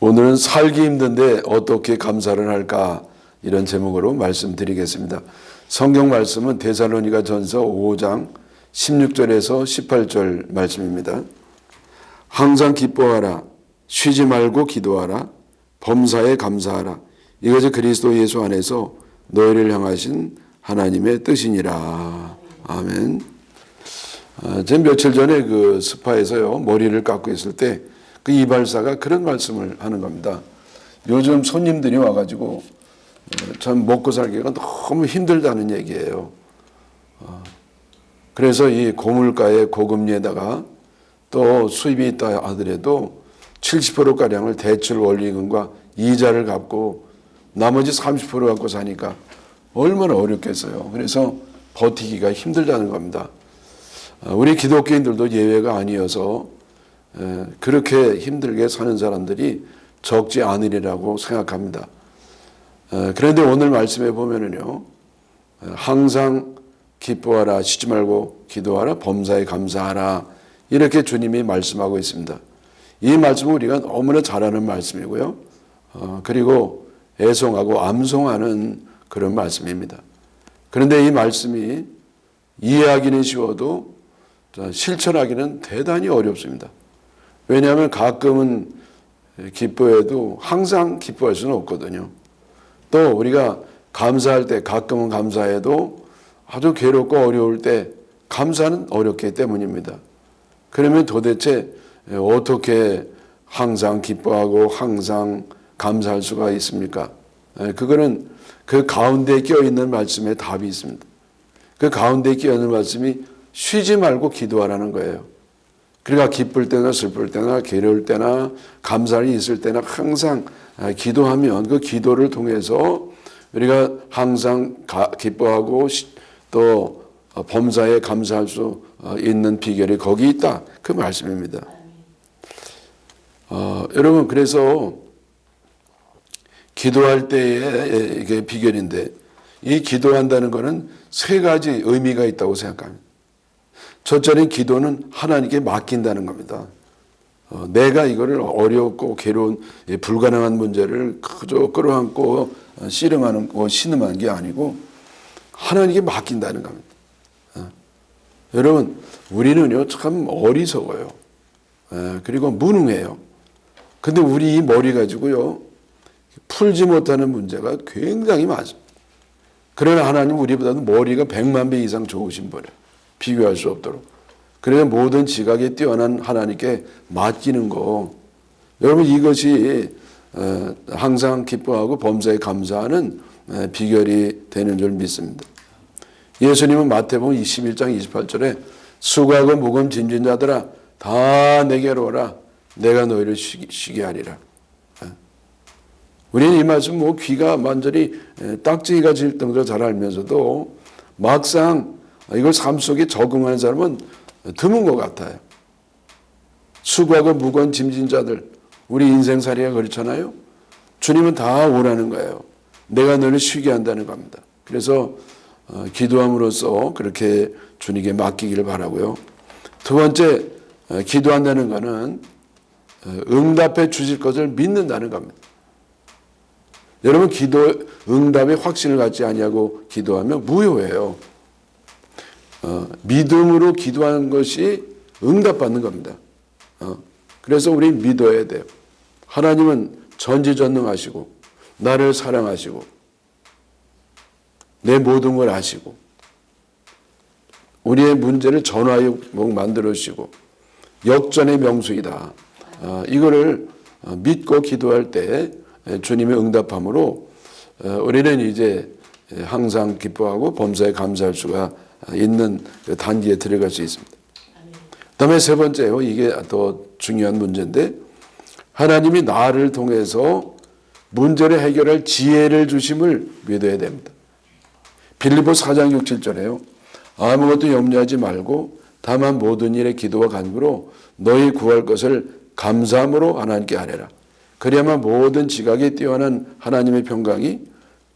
오늘은 살기 힘든데 어떻게 감사를 할까, 이런 제목으로 말씀드리겠습니다. 성경 말씀은 데살로니가 전서 5장 16절에서 18절 말씀입니다. 항상 기뻐하라, 쉬지 말고 기도하라, 범사에 감사하라. 이것이 그리스도 예수 안에서 너희를 향하신 하나님의 뜻이니라. 아멘. 제가 며칠 전에 그 스파에서요, 머리를 깎고 있을 때 그 이발사가 그런 말씀을 하는 겁니다. 요즘 손님들이 와가지고 참 먹고 살기가 너무 힘들다는 얘기예요. 그래서 이 고물가의 고금리에다가 또 수입이 있다 하더라도 70%가량을 대출 원리금과 이자를 갚고 나머지 30% 갖고 사니까 얼마나 어렵겠어요. 그래서 버티기가 힘들다는 겁니다. 우리 기독교인들도 예외가 아니어서 그렇게 힘들게 사는 사람들이 적지 않으리라고 생각합니다. 그런데 오늘 말씀에 보면은요, 항상 기뻐하라, 쉬지 말고 기도하라, 범사에 감사하라, 이렇게 주님이 말씀하고 있습니다. 이 말씀은 우리가 너무나 잘 아는 말씀이고요, 그리고 애송하고 암송하는 그런 말씀입니다. 그런데 이 말씀이 이해하기는 쉬워도 실천하기는 대단히 어렵습니다. 왜냐하면 가끔은 기뻐해도 항상 기뻐할 수는 없거든요. 또 우리가 감사할 때 가끔은 감사해도 아주 괴롭고 어려울 때 감사는 어렵기 때문입니다. 그러면 도대체 어떻게 항상 기뻐하고 항상 감사할 수가 있습니까? 그거는 그 가운데 끼어있는 말씀에 답이 있습니다. 그 가운데 끼어있는 말씀이 쉬지 말고 기도하라는 거예요. 그러니까 기쁠 때나 슬플 때나 괴로울 때나 감사를 있을 때나 항상 기도하면 그 기도를 통해서 우리가 항상 기뻐하고 또 범사에 감사할 수 있는 비결이 거기 있다, 그 말씀입니다. 여러분, 그래서 기도할 때의 이게 비결인데, 이 기도한다는 것은 세 가지 의미가 있다고 생각합니다. 첫째는 기도는 하나님께 맡긴다는 겁니다. 내가 이거를 어렵고 괴로운 불가능한 문제를 그저 끌어안고 씨름하는 신음하는 게 아니고 하나님께 맡긴다는 겁니다. 여러분, 우리는요 참 어리석어요. 그리고 무능해요. 근데 우리 이 머리 가지고요 풀지 못하는 문제가 굉장히 많습니다. 그러나 하나님 우리보다도 머리가 100만 배 이상 좋으신 분이에요. 비교할 수 없도록. 그래서 모든 지각에 뛰어난 하나님께 맡기는 거, 여러분, 이것이 항상 기뻐하고 범사에 감사하는 비결이 되는 줄 믿습니다. 예수님은 마태복음 21장 28절에 수고하고 무거운 짐진 자들아 다 내게로 오라, 내가 너희를 쉬게 하리라. 우리는 이 말씀 귀가 완전히 딱지기가 질 정도로 잘 알면서도 막상 이걸 삶 속에 적응하는 사람은 드문 것 같아요. 수고하고 무거운 짐진 자들, 우리 인생살이가 그렇잖아요. 주님은 다 오라는 거예요. 내가 너를 쉬게 한다는 겁니다. 그래서 기도함으로써 그렇게 주님께 맡기기를 바라고요. 두 번째, 기도한다는 것은 응답해 주실 것을 믿는다는 겁니다. 여러분, 기도 응답에 확신을 갖지 아니하고 기도하면 무효예요. 믿음으로 기도하는 것이 응답받는 겁니다. 그래서 우리 믿어야 돼요. 하나님은 전지전능하시고 나를 사랑하시고 내 모든 걸 아시고 우리의 문제를 전화위복 만들어 주시고 역전의 명수이다. 이거를 믿고 기도할 때 주님의 응답함으로 우리는 이제 항상 기뻐하고 범사에 감사할 수가 있는 그 단계에 들어갈 수 있습니다. 그다음에 세 번째요, 이게 더 중요한 문제인데, 하나님이 나를 통해서 문제를 해결할 지혜를 주심을 믿어야 됩니다. 빌립보 4장 6, 7절에요. 아무것도 염려하지 말고 다만 모든 일에 기도와 간구로 너희 구할 것을 감사함으로 하나님께 아뢰라. 그래야만 모든 지각에 뛰어난 하나님의 평강이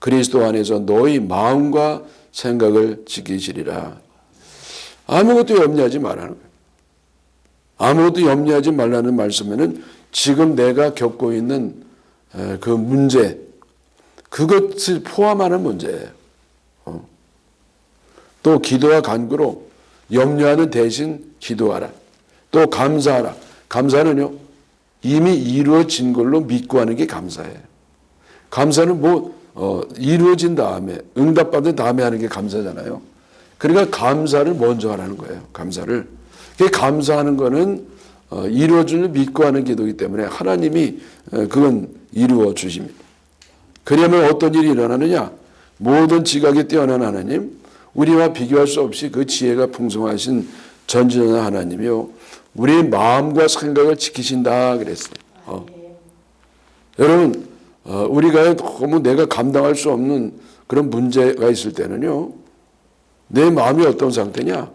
그리스도 안에서 너희 마음과 생각을 지키시리라. 아무것도 염려하지 말라는 거예요. 아무것도 염려하지 말라는 말씀에는 지금 내가 겪고 있는 그 문제, 그것을 포함하는 문제예요. 또 기도와 간구로 염려하는 대신 기도하라. 또 감사하라. 감사는요, 이미 이루어진 걸로 믿고 하는 게 감사예요. 감사는 이루어진 다음에, 응답받은 다음에 하는 게 감사잖아요. 그러니까 감사를 먼저 하라는 거예요. 감사를. 감사하는 거는 이루어질 줄 믿고 하는 기도이기 때문에 하나님이 그건 이루어 주십니다. 그러면 어떤 일이 일어나느냐? 모든 지각에 뛰어난 하나님, 우리와 비교할 수 없이 그 지혜가 풍성하신 전지전능한 하나님이요, 우리의 마음과 생각을 지키신다 그랬어요. 여러분, 우리가 너무 내가 감당할 수 없는 그런 문제가 있을 때는요, 내 마음이 어떤 상태냐?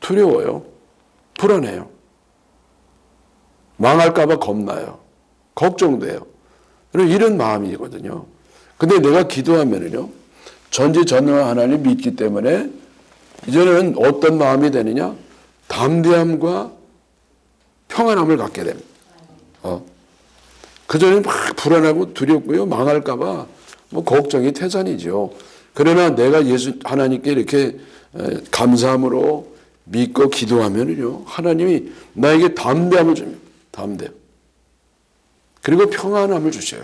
두려워요. 불안해요. 망할까 봐 겁나요. 걱정돼요. 이런 마음이거든요. 근데 내가 기도하면은요, 전지전능한 하나님 믿기 때문에 이제는 어떤 마음이 되느냐? 담대함과 평안함을 갖게 됩니다. 그전에는 막 불안하고 두렵고요, 망할까 봐 걱정이 태산이죠. 그러나 내가 하나님께 이렇게 감사함으로 믿고 기도하면은요, 하나님이 나에게 담대함을 줍니다. 담대함. 그리고 평안함을 주셔요.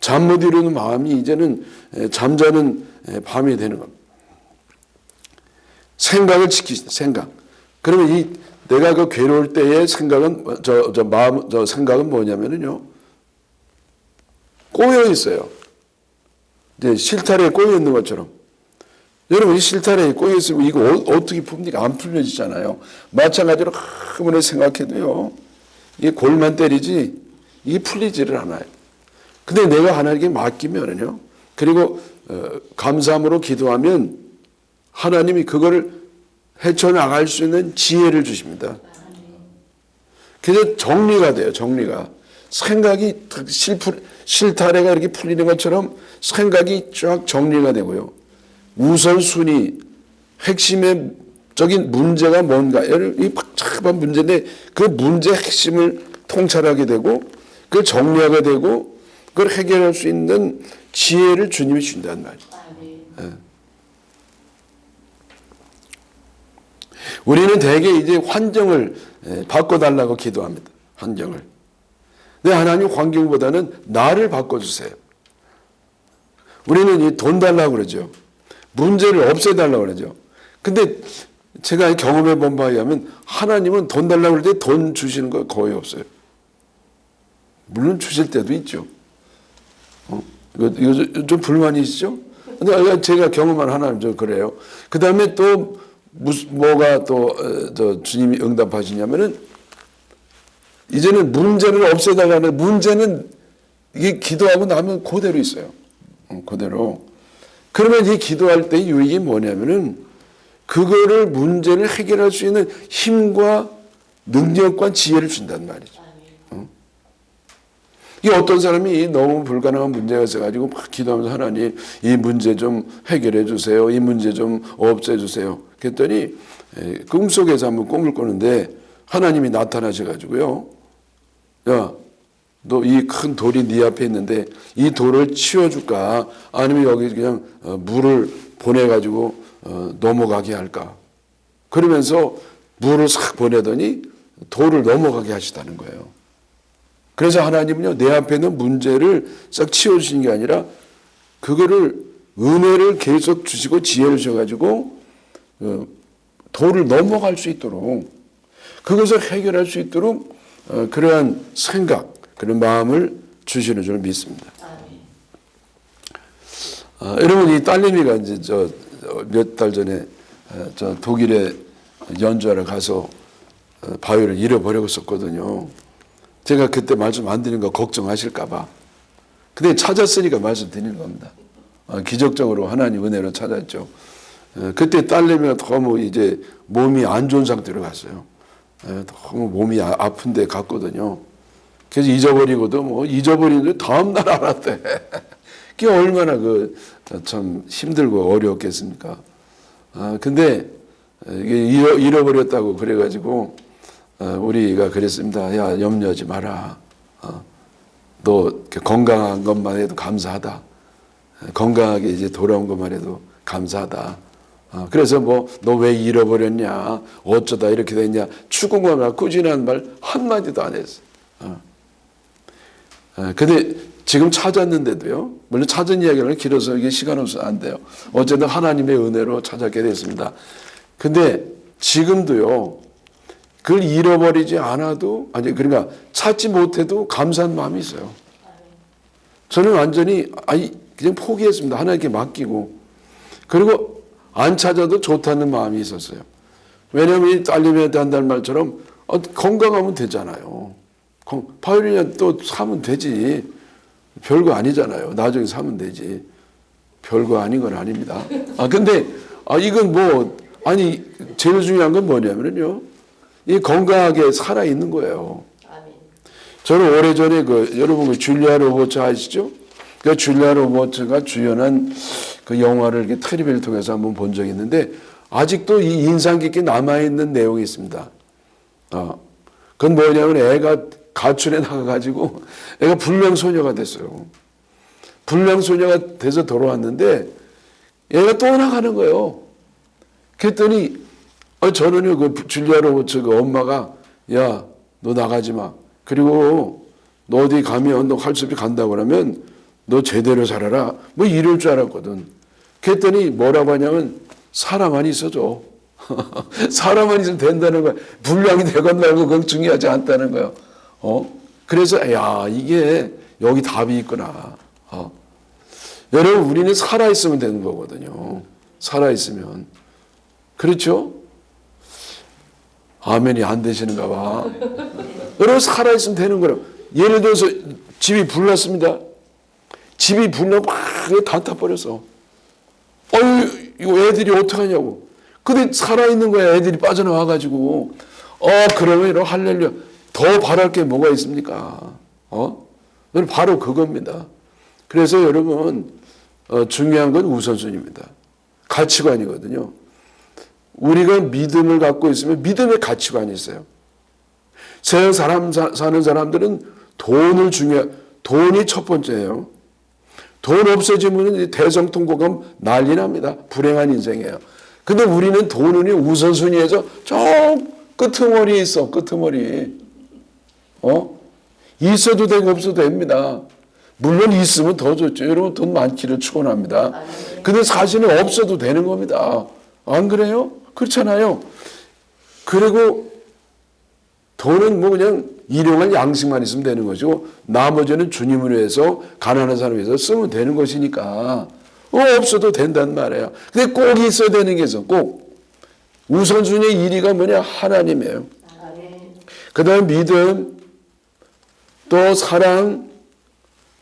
잠 못 이루는 마음이 이제는 잠자는 밤이 되는 겁니다. 생각을 지키신다. 생각. 그러면 내가 그 괴로울 때의 생각은 생각은 뭐냐면은요, 꼬여 있어요. 이제 실타래에 꼬여 있는 것처럼. 여러분, 이 실타래에 꼬여 있으면 이거 어떻게 풉니까? 안 풀려지잖아요. 마찬가지로 아무리 생각해도요, 이게 골만 때리지 이게 풀리지를 않아요. 근데 내가 하나님께 맡기면은요, 그리고 감사함으로 기도하면 하나님이 그거를 헤쳐나갈 수 있는 지혜를 주십니다. 그래서 정리가 돼요. 정리가. 생각이 실타래가 이렇게 풀리는 것처럼 생각이 쫙 정리가 되고요. 우선순위, 핵심의 적인 문제가 뭔가, 이 복잡한 문제인데 그 문제의 핵심을 통찰하게 되고 그걸 정리하게 되고 그걸 해결할 수 있는 지혜를 주님이 준다는 말이에요. 네. 우리는 대개 이제 환경을 바꿔달라고 기도합니다. 환경을. 근데 하나님 환경보다는 나를 바꿔주세요. 우리는 돈 달라고 그러죠. 문제를 없애달라고 그러죠. 근데 제가 경험해 본 바에 의하면 하나님은 돈 달라고 그럴 때 돈 주시는 거 거의 없어요. 물론 주실 때도 있죠. 이거 좀 불만이시죠? 근데 제가 경험한 하나님 좀 그래요. 그 다음에 또 뭐가 또 주님이 응답하시냐면은 이제는 문제를 없애달라는, 문제는 이게 기도하고 나면 그대로 있어요. 그대로. 그러면 이 기도할 때 유익이 뭐냐면은 그거를 문제를 해결할 수 있는 힘과 능력과 지혜를 준단 말이죠. 이게 어떤 사람이 너무 불가능한 문제가 있어가지고 막 기도하면서 하나님 이 문제 좀 해결해 주세요. 이 문제 좀 없애 주세요. 그랬더니 꿈속에서 한번 꿈을 꾸는데 하나님이 나타나셔가지고요. 야, 너 이 큰 돌이 네 앞에 있는데 이 돌을 치워줄까? 아니면 여기 그냥 물을 보내가지고 넘어가게 할까? 그러면서 물을 싹 보내더니 돌을 넘어가게 하시다는 거예요. 그래서 하나님은요, 내 앞에 있는 문제를 싹 치워주시는 게 아니라 그거를 은혜를 계속 주시고 지혜를 주셔가지고 돌을 넘어갈 수 있도록, 그것을 해결할 수 있도록 그러한 생각, 그런 마음을 주시는 줄 믿습니다. 여러분, 이 딸내미가 이제 몇 달 전에 독일에 연주하러 가서 바이올을 잃어버렸었거든요. 제가 그때 말씀 안 드리는 거 걱정하실까봐. 근데 찾았으니까 말씀드리는 겁니다. 기적적으로 하나님 은혜로 찾았죠. 그때 딸내미가 너무 이제 몸이 안 좋은 상태로 갔어요. 너무 몸이 아픈데 갔거든요. 그래서 잊어버리고도 잊어버리는데 다음날 알았대. 그게 얼마나 참 힘들고 어려웠겠습니까? 근데 이게 잃어버렸다고 그래가지고 우리가 그랬습니다. 야, 염려하지 마라. 너 건강한 것만 해도 감사하다. 건강하게 이제 돌아온 것만 해도 감사하다. 그래서 뭐 너 왜 잃어버렸냐, 어쩌다 이렇게 됐냐, 추궁하나 꾸준한 말 한마디도 안 했어. 근데 지금 찾았는데도요, 물론 찾은 이야기를 길어서 이게 시간 없어서 안 돼요. 어쨌든 하나님의 은혜로 찾았게 됐습니다. 근데 지금도요, 그걸 잃어버리지 않아도, 아니 그러니까 찾지 못해도 감사한 마음이 있어요. 저는 완전히 그냥 포기했습니다. 하나님께 맡기고. 그리고 안 찾아도 좋다는 마음이 있었어요. 왜냐하면 이 딸님한테 한다는 말처럼 건강하면 되잖아요. 바이올린이야 또 사면 되지. 별거 아니잖아요. 나중에 사면 되지. 별거 아닌 건 아닙니다. 근데 이건 뭐 제일 중요한 건 뭐냐면요, 이 건강하게 살아 있는 거예요. 저는 오래전에 여러분 줄리아 로버츠 아시죠? 그 줄리아 로버츠가 주연한 그 영화를 이렇게 텔레비를 통해서 한번 본 적이 있는데 아직도 이 인상 깊게 남아있는 내용이 있습니다. 그건 뭐냐면 애가 가출해 나가가지고 애가 불량소녀가 됐어요. 불량소녀가 돼서 돌아왔는데 애가 또 나가는 거예요. 그랬더니 저는요, 그 줄리아 로버츠 그 엄마가 야, 너 나가지 마. 그리고 너 어디 가면 너 할 수 없이 간다고 그러면 너 제대로 살아라. 뭐 이럴 줄 알았거든. 그랬더니 뭐라고 하냐면 사람만 있어줘. 사람만 있으면 된다는 거야. 불량이 되건 말고 그건 중요하지 않다는 거야. 그래서 야, 이게 여기 답이 있구나. 여러분, 우리는 살아있으면 되는 거거든요. 살아있으면. 그렇죠? 아멘이 안 되시는가 봐. 여러분, 살아있으면 되는 거예요. 예를 들어서 집이 불났습니다. 집이 불나고 막 다 타버렸어. 이거 애들이 어떡하냐고. 근데 살아있는 거야. 애들이 빠져나와가지고. 그러면 이런 할렐루야. 더 바랄 게 뭐가 있습니까? 바로 그겁니다. 그래서 여러분, 중요한 건 우선순위입니다. 가치관이거든요. 우리가 믿음을 갖고 있으면 믿음의 가치관이 있어요. 세상 사는 사람들은 돈이 첫 번째예요. 돈 없어지면 대성통곡하면 난리 납니다. 불행한 인생이에요. 근데 우리는 돈은 우선순위에서 저 끄트머리에 있어. 끄트머리. 있어도 되고 없어도 됩니다. 물론 있으면 더 좋죠. 여러분, 돈 많기를 축원합니다. 근데 사실은 없어도 되는 겁니다. 안 그래요? 그렇잖아요. 그리고 돈은 뭐 그냥 일용할 양식만 있으면 되는 것이고 나머지는 주님을 위해서, 가난한 사람을 위해서 쓰면 되는 것이니까 없어도 된단 말이에요. 근데 꼭 있어야 되는 게 있어. 꼭. 우선순위 1위가 뭐냐? 하나님이에요. 그 다음 믿음, 또 사랑,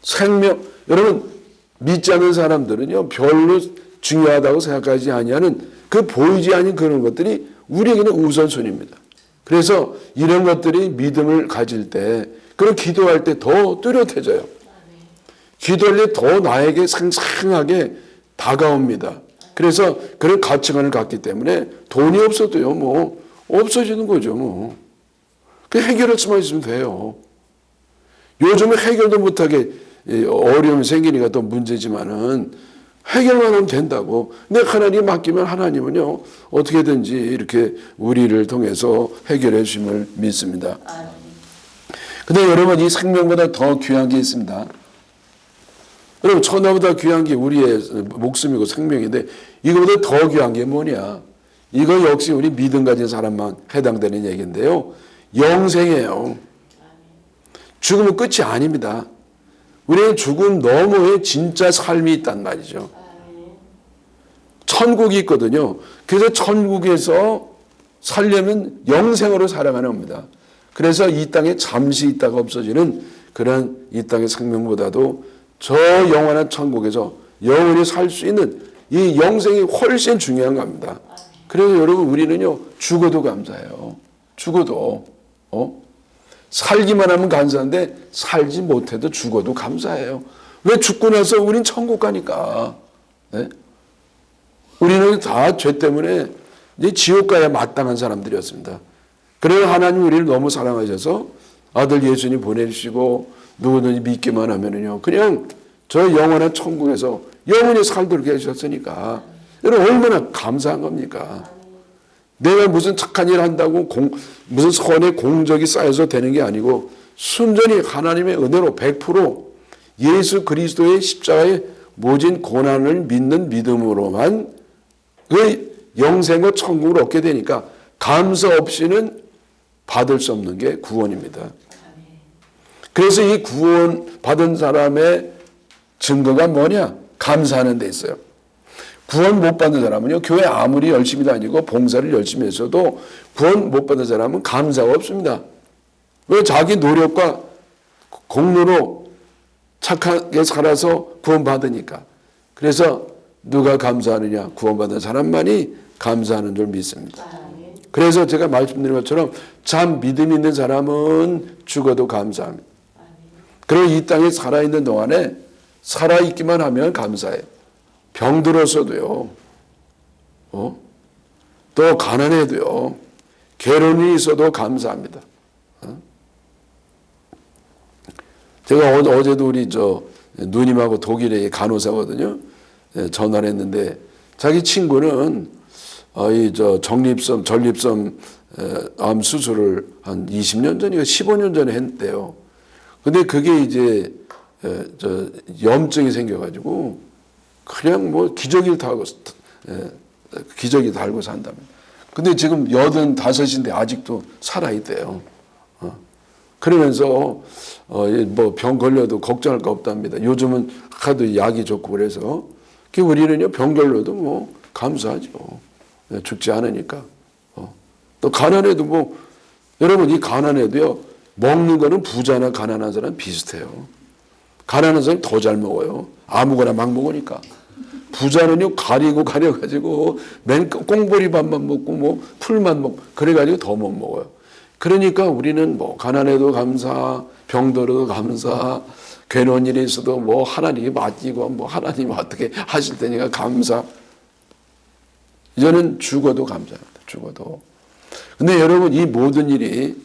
생명. 여러분, 믿지 않는 사람들은요, 별로 중요하다고 생각하지 아니하는 그 보이지 않는 그런 것들이 우리에게는 우선순위입니다. 그래서 이런 것들이 믿음을 가질 때, 그리고 기도할 때 더 뚜렷해져요. 기도할 때 더 나에게 상상하게 다가옵니다. 그래서 그런 가치관을 갖기 때문에 돈이 없어도요, 뭐, 없어지는 거죠, 뭐. 그 해결할 수만 있으면 돼요. 요즘은 해결도 못하게 어려움이 생기니까 또 문제지만은 해결만 하면 된다고. 근데 하나님 맡기면 하나님은요, 어떻게든지 이렇게 우리를 통해서 해결해 주심을 믿습니다. 근데 여러분, 이 생명보다 더 귀한 게 있습니다. 여러분, 천하보다 귀한 게 우리의 목숨이고 생명인데 이거보다 더 귀한 게 뭐냐? 이거 역시 우리 믿음 가진 사람만 해당되는 얘기인데요. 영생이에요. 죽음은 끝이 아닙니다. 우리는 죽음 너머에 진짜 삶이 있단 말이죠. 천국이 있거든요. 그래서 천국에서 살려면 영생으로 살아가는 겁니다. 그래서 이 땅에 잠시 있다가 없어지는 그런 이 땅의 생명보다도 저 영원한 천국에서 영원히 살 수 있는 이 영생이 훨씬 중요한 겁니다. 그래서 여러분, 우리는요, 죽어도 감사해요. 죽어도. 살기만 하면 감사한데 살지 못해도 죽어도 감사해요. 왜? 죽고 나서 우린 천국 가니까. 네? 우리는 다 죄 때문에 이제 지옥 가야 마땅한 사람들이었습니다. 그러나 하나님 우리를 너무 사랑하셔서 아들 예수님 보내주시고 누구든지 믿기만 하면은요 그냥 저 영원한 천국에서 영원히 살도록 해주셨으니까 여러분 얼마나 감사한 겁니까? 내가 무슨 착한 일 한다고 무슨 선의 공적이 쌓여서 되는 게 아니고 순전히 하나님의 은혜로 100% 예수 그리스도의 십자가의 모진 고난을 믿는 믿음으로만 그 영생과 천국을 얻게 되니까 감사 없이는 받을 수 없는 게 구원입니다. 그래서 이 구원 받은 사람의 증거가 뭐냐? 감사하는 데 있어요. 구원 못 받는 사람은요 교회 아무리 열심히 다니고 봉사를 열심히 했어도 구원 못 받는 사람은 감사가 없습니다. 왜? 자기 노력과 공로로 착하게 살아서 구원받으니까. 그래서 누가 감사하느냐? 구원받은 사람만이 감사하는 줄 믿습니다. 그래서 제가 말씀드린 것처럼 참 믿음 있는 사람은 죽어도 감사합니다. 그리고 이 땅에 살아있는 동안에 살아있기만 하면 감사해요. 병들었어도요. 또 가난해도요. 괴로움이 있어도 감사합니다. 제가 어제도 우리 누님하고 독일의 간호사거든요. 전화를 했는데 자기 친구는 전립선 암 수술을 한 20년 전인가 15년 전에 했대요. 근데 그게 이제 염증이 생겨가지고 그냥 뭐 기저귀를 달고 산다면. 근데 지금 85인데 아직도 살아있대요. 그러면서 뭐 병 걸려도 걱정할 거 없답니다. 요즘은 하도 약이 좋고 그래서 우리는요 병 걸려도 뭐 감사하죠. 죽지 않으니까. 또 가난해도 뭐 여러분 이 가난해도요 먹는 거는 부자나 가난한 사람 비슷해요. 가난한 사람이 더 잘 먹어요. 아무거나 막 먹으니까. 부자는요 가려가지고 맨 꽁보리밥만 먹고 뭐 풀만 먹고 그래가지고 더 못 먹어요. 그러니까 우리는 뭐 가난해도 감사, 병들어도 감사, 괴로운 일이 있어도 뭐 하나님이 맡기고 뭐 하나님 어떻게 하실 테니까 감사. 이제는 죽어도 감사합니다. 죽어도. 근데 여러분 이 모든 일이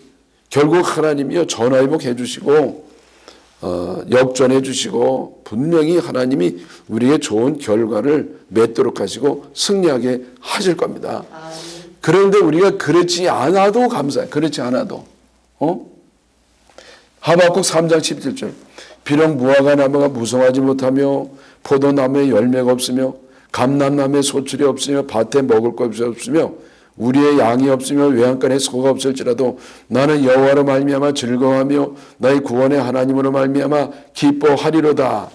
결국 하나님이요 전화위복해 주시고 역전해 주시고 분명히 하나님이 우리에게 좋은 결과를 맺도록 하시고 승리하게 하실 겁니다. 그런데 우리가 그렇지 않아도 감사해. 그렇지 않아도. 하박국 3장 17절. 비록 무화과 나무가 무성하지 못하며 포도나무에 열매가 없으며 감람나무에 소출이 없으며 밭에 먹을 것이 없으며 우리의 양이 없으며 외양간에 소가 없을지라도 나는 여호와로 말미암아 즐거워하며 나의 구원의 하나님으로 말미암아 기뻐하리로다.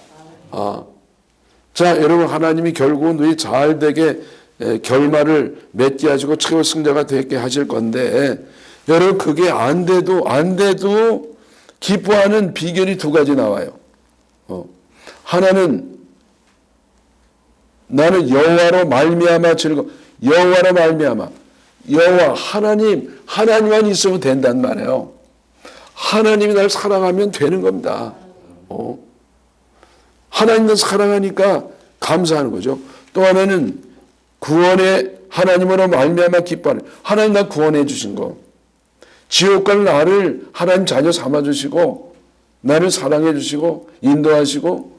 자, 여러분 하나님이 결국은 우리 잘 되게 결말을 맺게 하시고 최고 승자가 되게 하실 건데 여러분 그게 안 돼도 기뻐하는 비결이 두 가지 나와요. 하나는 나는 여호와로 말미암아 여호와로 말미암아 여호와 하나님만 있으면 된단 말이에요. 하나님이 날 사랑하면 되는 겁니다. 하나님을 사랑하니까 감사하는 거죠. 또 하나는 구원의 하나님으로 말미암아 기뻐하는 하나님 나 구원해 주신 거. 지옥 갈 나를 하나님 자녀 삼아 주시고 나를 사랑해 주시고 인도하시고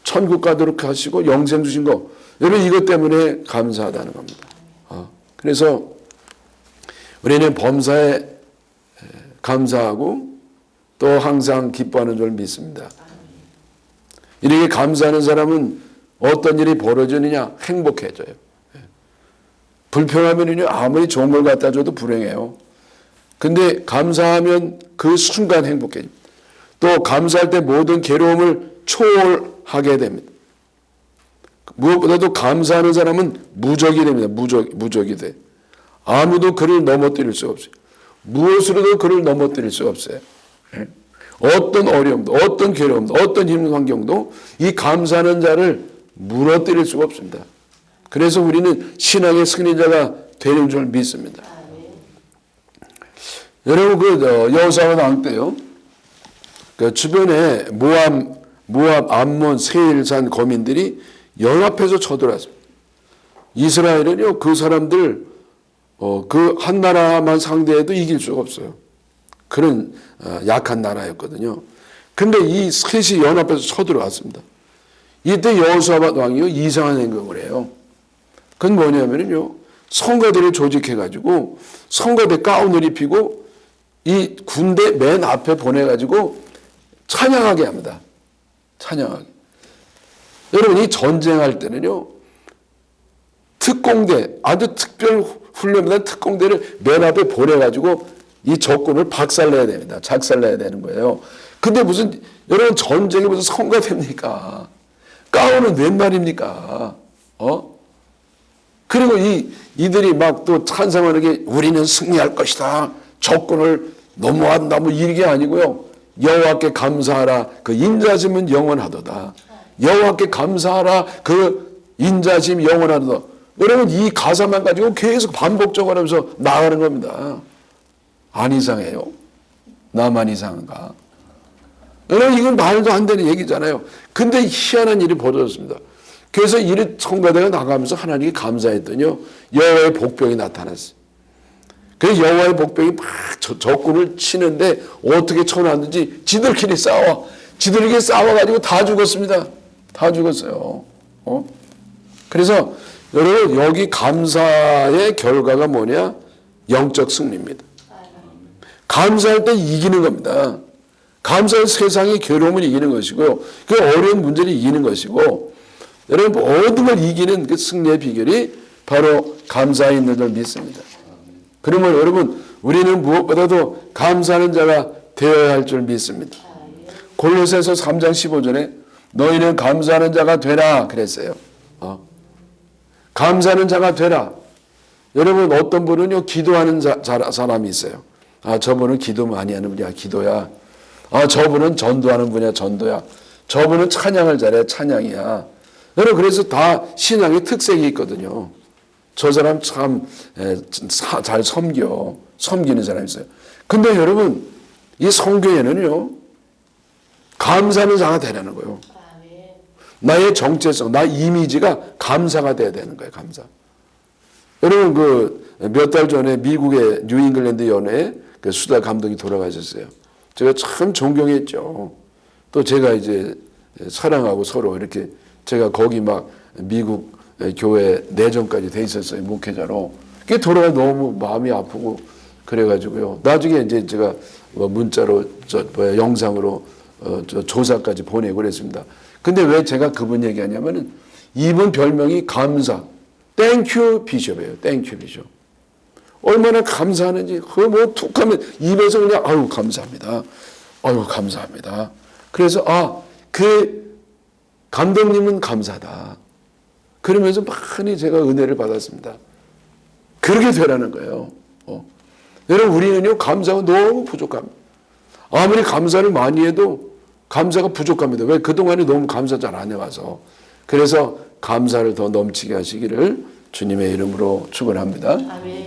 천국 가도록 하시고 영생 주신 거. 여러분 이것 때문에 감사하다는 겁니다. 그래서 우리는 범사에 감사하고 또 항상 기뻐하는 줄 믿습니다. 이렇게 감사하는 사람은 어떤 일이 벌어지느냐 행복해져요. 불평하면은요 아무리 좋은 걸 갖다 줘도 불행해요. 근데 감사하면 그 순간 행복해집니다. 또 감사할 때 모든 괴로움을 초월하게 됩니다. 무엇보다도 감사하는 사람은 무적이 됩니다. 무적이 돼. 아무도 그를 넘어뜨릴 수가 없어요. 무엇으로도 그를 넘어뜨릴 수가 없어요. 어떤 어려움도 어떤 괴로움도 어떤 힘든 환경도 이 감사하는 자를 무너뜨릴 수가 없습니다. 그래서 우리는 신앙의 승리자가 되는 줄 믿습니다. 여러분 여호사밧 왕 때요. 그 주변에 모압, 암몬, 세일산 거민들이 연합해서 쳐들어왔습니다. 이스라엘은요 그 사람들 그 한 나라만 상대해도 이길 수가 없어요. 그런 약한 나라였거든요. 근데 이 셋이 연합해서 쳐들어왔습니다. 이때 여호수아밧 왕이요 이상한 행동을 해요. 그건 뭐냐면요, 성가대를 조직해가지고 성가대 가운을 입히고 이 군대 맨 앞에 보내가지고 찬양하게 합니다. 찬양하게. 여러분, 이 전쟁할 때는요, 특공대, 아주 특별 훈련된 특공대를 맨 앞에 보내가지고 이 적군을 박살내야 됩니다. 작살내야 되는 거예요. 근데 무슨, 여러분, 전쟁이 무슨 성가대입니까? 가운은 웬 말입니까? 그리고 이들이 막 또 찬성하는 우리는 승리할 것이다. 적군을 넘어간다. 뭐 이게 아니고요. 여호와께 감사하라. 그 인자심은 영원하도다. 여호와께 감사하라. 그 인자심 영원하도다. 여러분, 이 가사만 가지고 계속 반복적으로 하면서 나가는 겁니다. 안 이상해요? 나만 이상한가? 여러분, 이건 말도 안 되는 얘기잖아요. 근데 희한한 일이 벌어졌습니다. 그래서 이 성가대가 나가면서 하나님께 감사했더니요, 여호와의 복병이 나타났어요. 그래서 여호와의 복병이 막 적군을 치는데 어떻게 쳐놨는지 지들끼리 싸워가지고 다 죽었습니다. 다 죽었어요. 그래서 여러분, 여기 감사의 결과가 뭐냐? 영적 승리입니다. 감사할 때 이기는 겁니다. 감사는 세상의 괴로움을 이기는 것이고요. 그 어려운 문제를 이기는 것이고, 여러분, 모든 걸 이기는 그 승리의 비결이 바로 감사에 있는 줄 믿습니다. 그러면 여러분, 우리는 무엇보다도 감사하는 자가 되어야 할 줄 믿습니다. 골로새서 3장 15절에 너희는 감사하는 자가 되라 그랬어요. 감사하는 자가 되라. 여러분, 어떤 분은요, 기도하는 사람이 있어요. 저분은 기도 많이 하는 분이야, 기도야. 저분은 전도하는 분이야, 전도야. 저분은 찬양을 잘해, 찬양이야. 여러분, 그래서 다 신앙의 특색이 있거든요. 저 사람 참 잘 섬기는 사람이 있어요. 근데 여러분, 이 성경에는요, 감사하는 자가 되라는 거예요. 나의 정체성, 나의 이미지가 감사가 돼야 되는 거예요, 감사. 여러분, 몇 달 전에 미국의 뉴잉글랜드 연회에 그 수다 감독이 돌아가셨어요. 제가 참 존경했죠. 또 제가 이제 사랑하고 서로 이렇게 제가 거기 막 미국 교회 내정까지 돼 있었어요, 목회자로. 그게 돌아가 너무 마음이 아프고 그래가지고요. 나중에 이제 제가 문자로, 영상으로 조사까지 보내고 그랬습니다. 근데 왜 제가 그분 얘기하냐면은 이분 별명이 감사, 땡큐 비숍이에요. 땡큐 비숍. 얼마나 감사하는지, 그거 뭐 툭 하면 입에서 그냥, 아유, 감사합니다. 아유, 감사합니다. 그래서, 그 감독님은 감사다. 그러면서 많이 제가 은혜를 받았습니다. 그렇게 되라는 거예요. 여러분, 우리는요, 감사가 너무 부족합니다. 아무리 감사를 많이 해도 감사가 부족합니다. 왜? 그동안에 너무 감사 잘 안 해와서. 그래서 감사를 더 넘치게 하시기를 주님의 이름으로 축원합니다. 아멘.